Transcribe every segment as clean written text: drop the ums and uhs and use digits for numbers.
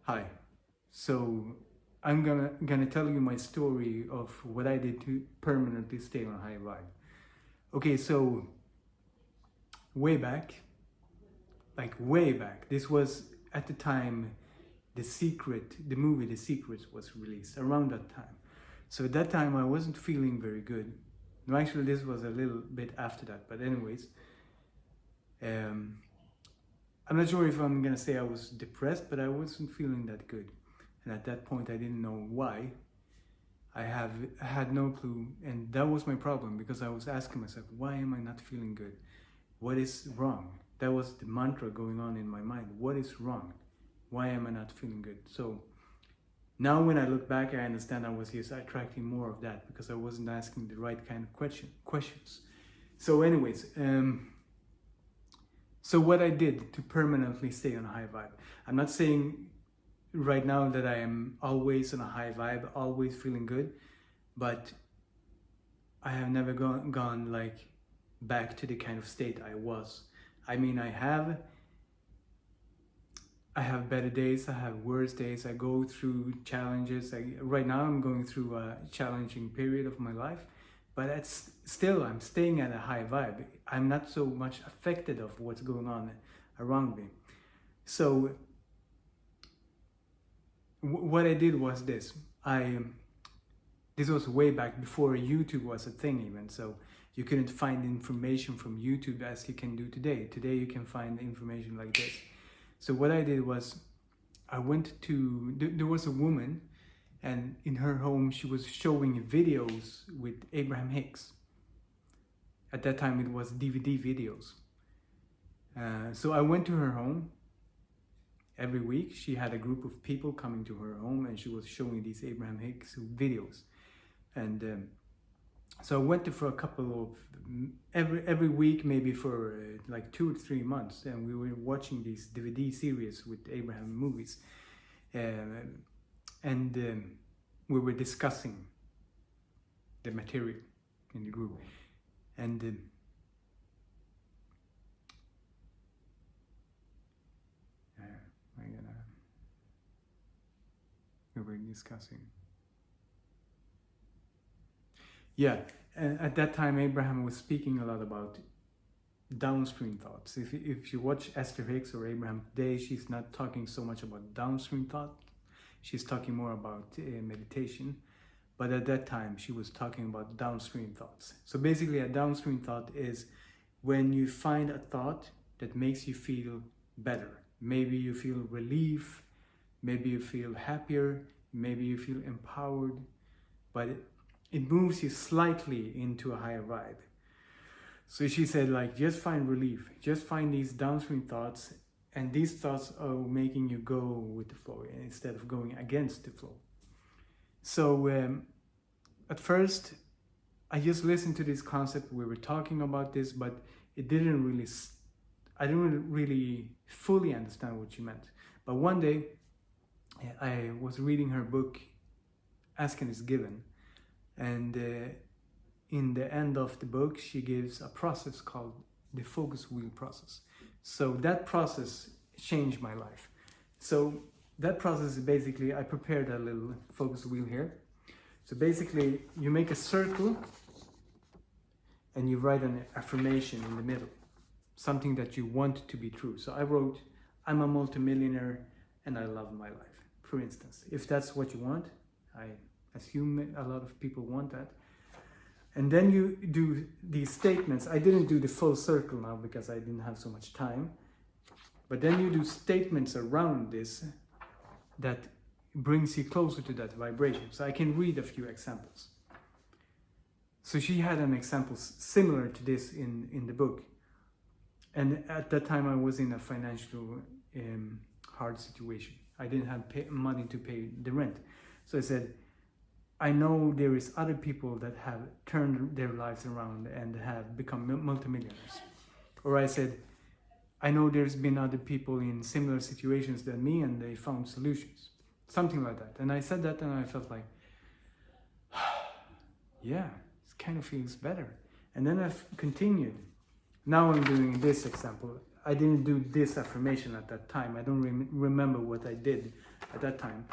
Hi. So I'm gonna tell you my story of what I did to permanently stay on high vibe. Okay, so way back, like way back, this was at the time the movie The Secret was released around that time. So at that time I wasn't feeling very good. No, actually this was a little bit after that, but anyways, um, I'm not sure if I'm gonna say I was depressed, but I wasn't feeling that good. And at that point I didn't know why. I had no clue, and that was my problem because I was asking myself, why am I not feeling good? What is wrong? That was the mantra going on in my mind. What is wrong? Why am I not feeling good? So now when I look back, I understand I was just attracting more of that because I wasn't asking the right kind of questions. So anyways, so what I did to permanently stay on a high vibe. I'm not saying right now that I am always on a high vibe, always feeling good, but I have never gone like back to the kind of state I was. I mean, I have better days, I have worse days, I go through challenges. Right now I'm going through a challenging period of my life, but I'm staying at a high vibe. I'm not so much affected of what's going on around me. So what I did was this. This was way back before YouTube was a thing even, so you couldn't find information from YouTube as you can do today. Today you can find information like this. So what I did was I went to, there was a woman, and in her home she was showing videos with Abraham Hicks. At that time it was DVD videos. So I went to her home. Every week she had a group of people coming to her home and she was showing these Abraham Hicks videos. And so I went there for a couple of, every week, maybe for like 2 or 3 months, and we were watching these DVD series with Abraham movies. And we were discussing the material in the group. And we were discussing. Yeah, and at that time Abraham was speaking a lot about downstream thoughts. If you watch Esther Hicks or Abraham today, she's not talking so much about downstream thought. She's talking more about meditation. But at that time, she was talking about downstream thoughts. So basically, a downstream thought is when you find a thought that makes you feel better. Maybe you feel relief, maybe you feel happier, maybe you feel empowered, but it moves you slightly into a higher vibe. So she said, like, just find relief, just find these downstream thoughts, and these thoughts are making you go with the flow instead of going against the flow. So at first, I just listened to this concept. We were talking about this, but I didn't really fully understand what she meant. But one day, I was reading her book, Asking is Given, and in the end of the book, she gives a process called the focus wheel process. So that process changed my life. So that process is basically, I prepared a little focus wheel here. So basically, you make a circle and you write an affirmation in the middle, something that you want to be true. So I wrote, I'm a multimillionaire and I love my life, for instance. If that's what you want, I assume a lot of people want that. And then you do these statements. I didn't do the full circle now because I didn't have so much time. But then you do statements around this that brings you closer to that vibration. So I can read a few examples. So she had an example similar to this in the book. And at that time I was in a financial hard situation. I didn't have money to pay the rent. So I said, I know there is other people that have turned their lives around and have become multimillionaires. Or I said, I know there's been other people in similar situations than me and they found solutions. Something like that. And I said that and I felt like, yeah, it kind of feels better. And then I've continued. Now I'm doing this example. I didn't do this affirmation at that time. I don't remember what I did at that time.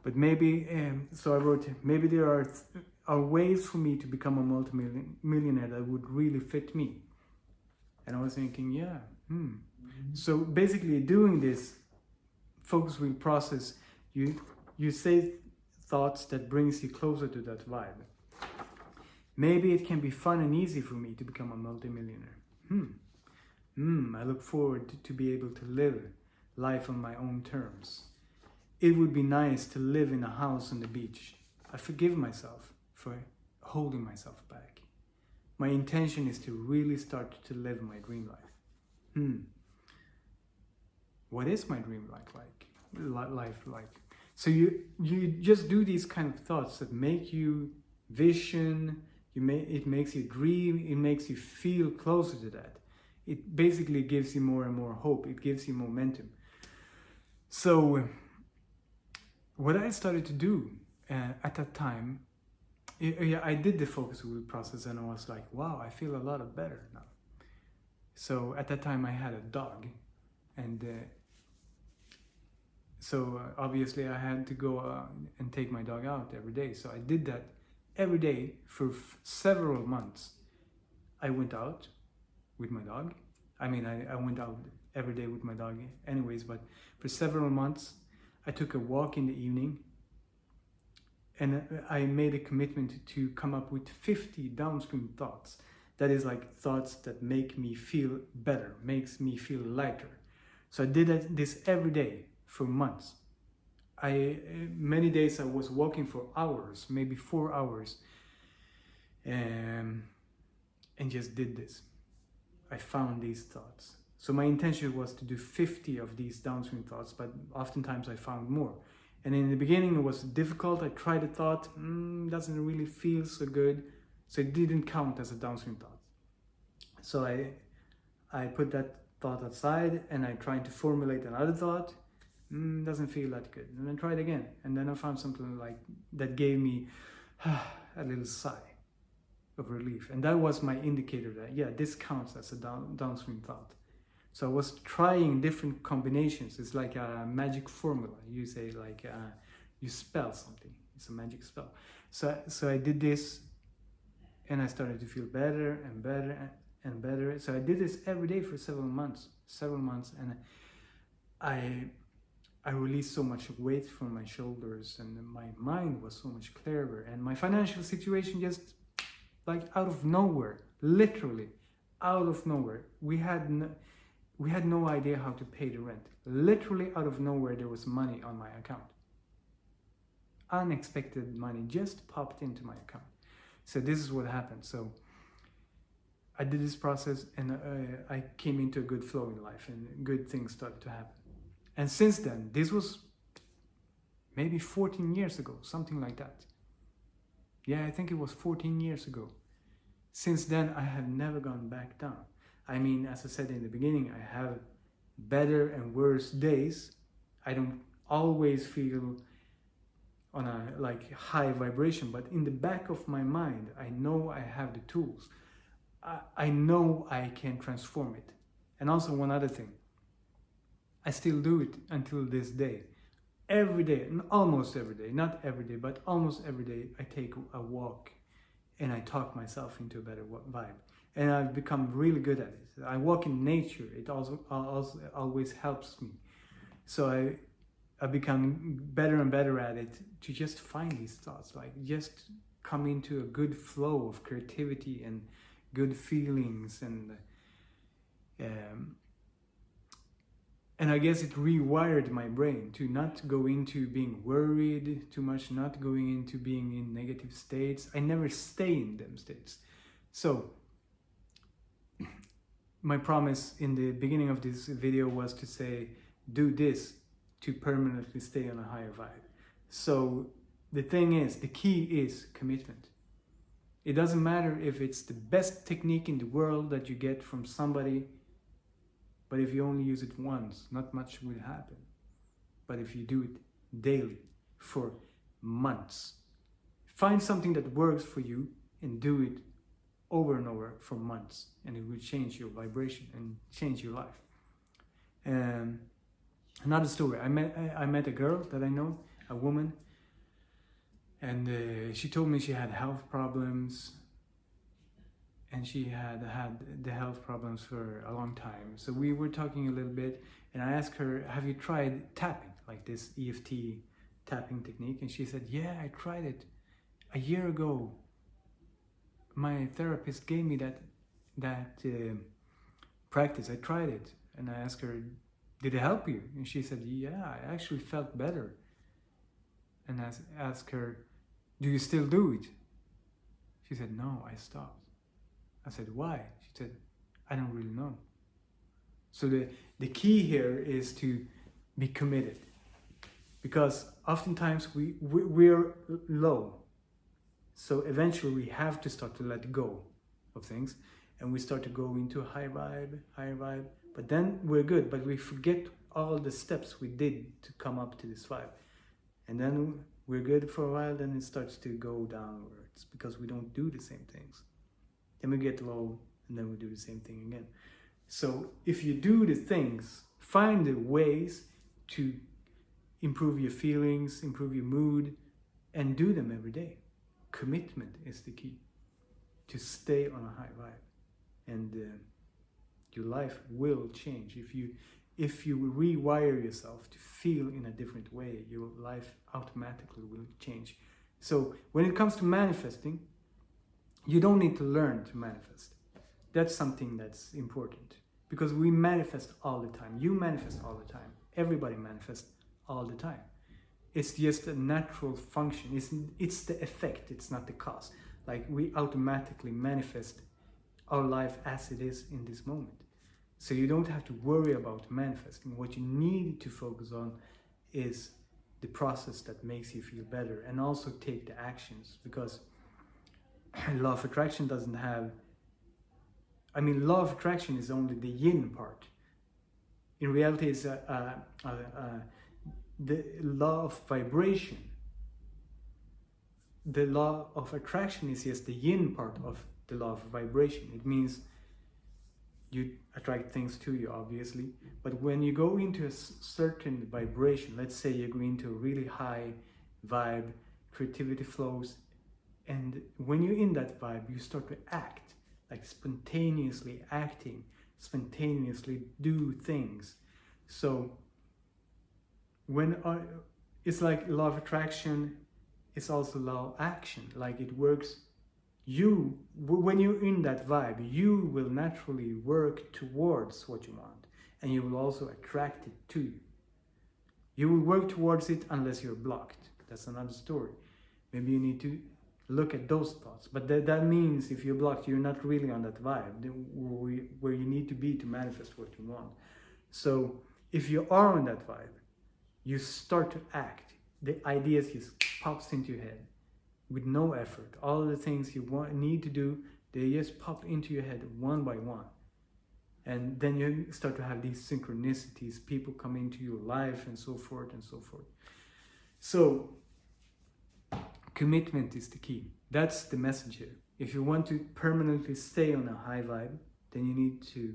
But maybe, so I wrote, maybe there are ways for me to become a multimillionaire that would really fit me. And I was thinking, yeah, So basically doing this focus wheel process, you say thoughts that brings you closer to that vibe. Maybe it can be fun and easy for me to become a multimillionaire. I look forward to be able to live life on my own terms. It would be nice to live in a house on the beach. I forgive myself for holding myself back. My intention is to really start to live my dream life. What is my dream life like? So you just do these kind of thoughts that make you vision. It makes you dream. It makes you feel closer to that. It basically gives you more and more hope. It gives you momentum. So what I started to do at that time, I did the focus wheel process, and I was like, wow, I feel a lot better now. So at that time I had a dog, and so obviously I had to go and take my dog out every day. So I did that every day for several months. I went out with my dog. I went out every day with my dog anyways, but for several months I took a walk in the evening, and I made a commitment to come up with 50 downstream thoughts. That is like thoughts that make me feel better, makes me feel lighter. So I did this every day for months. Many days I was walking for hours, maybe 4 hours, and just did this. I found these thoughts. So my intention was to do 50 of these downstream thoughts, but oftentimes I found more. And in the beginning it was difficult. I tried a thought, doesn't really feel so good, so it didn't count as a downstream thought. So I put that thought aside, and I tried to formulate another thought. Doesn't feel that good. And then tried again, and then I found something like that gave me a little sigh of relief, and that was my indicator that this counts as a downstream thought. So I was trying different combinations. It's like a magic formula. You say like you spell something. It's a magic spell. So I did this, and I started to feel better and better and better. So I did this every day for several months, and I released so much weight from my shoulders, and my mind was so much clearer, and my financial situation just like out of nowhere, literally out of nowhere. We had no idea how to pay the rent. Literally out of nowhere, there was money on my account. Unexpected money just popped into my account. So this is what happened. So I did this process, and I came into a good flow in life, and good things started to happen. And since then, this was maybe 14 years ago, something like that. Yeah, I think it was 14 years ago. Since then, I have never gone back down. I mean, as I said in the beginning, I have better and worse days. I don't always feel on a high vibration, but in the back of my mind, I know I have the tools. I know I can transform it. And also one other thing, I still do it until this day. Every day, almost every day, not every day, but almost every day, I take a walk and I talk myself into a better vibe. And I've become really good at it. I walk in nature. It also always helps me. So I've become better and better at it to just find these thoughts, like just come into a good flow of creativity and good feelings, and I guess it rewired my brain to not go into being worried too much, not going into being in negative states. I never stay in them states. So my promise in the beginning of this video was to say, do this to permanently stay on a higher vibe. So the thing is, the key is commitment. It doesn't matter if it's the best technique in the world that you get from somebody, but if you only use it once, not much will happen. But if you do it daily for months, find something that works for you and do it over and over for months, and it will change your vibration and change your life. Another story. I met a girl that I know, a woman, and she told me she had health problems, and she had the health problems for a long time. So we were talking a little bit, and I asked her, have you tried tapping, like this EFT tapping technique? And she said, yeah, I tried it a year ago. My therapist gave me that practice. I tried it. And I asked her, did it help you? And she said, yeah, I actually felt better. And I asked her, do you still do it? She said, no, I stopped. I said, why? She said, I don't really know. So the key here is to be committed, because oftentimes we're low. So eventually we have to start to let go of things, and we start to go into a higher vibe, but then we're good, but we forget all the steps we did to come up to this vibe. And then we're good for a while, then it starts to go downwards because we don't do the same things. Then we get low, and then we do the same thing again. So if you do the things, find the ways to improve your feelings, improve your mood, and do them every day. Commitment is the key to stay on a high vibe, and your life will change. If you rewire yourself to feel in a different way, your life automatically will change. So when it comes to manifesting, you don't need to learn to manifest. That's something that's important, because we manifest all the time. You manifest all the time. Everybody manifests all the time. It's just a natural function. It's the effect, it's not the cause. Like, we automatically manifest our life as it is in this moment. So you don't have to worry about manifesting. What you need to focus on is the process that makes you feel better, and also take the actions, because law of attraction doesn't have, law of attraction is only the yin part. In reality, it's the law of vibration. The law of attraction is just the yin part of the law of vibration. It means you attract things to you, obviously, but when you go into a certain vibration, let's say you go into a really high vibe, creativity flows, and when you're in that vibe, you start to act, like spontaneously acting, spontaneously do things. So it's like law of attraction, it's also law of action. Like, it works. When you're in that vibe, you will naturally work towards what you want, and you will also attract it to you. You will work towards it unless you're blocked. That's another story. Maybe you need to look at those thoughts, but that means if you're blocked, you're not really on that vibe where you need to be to manifest what you want. So if you are on that vibe, you start to act. The ideas just pops into your head with no effort. All the things you need to do, they just pop into your head one by one. And then you start to have these synchronicities, people come into your life, and so forth and so forth. So commitment is the key. That's the message here. If you want to permanently stay on a high vibe, then you need to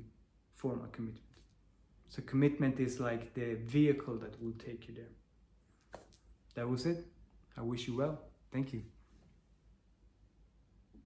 form a commitment. So commitment is like the vehicle that will take you there. That was it. I wish you well. Thank you.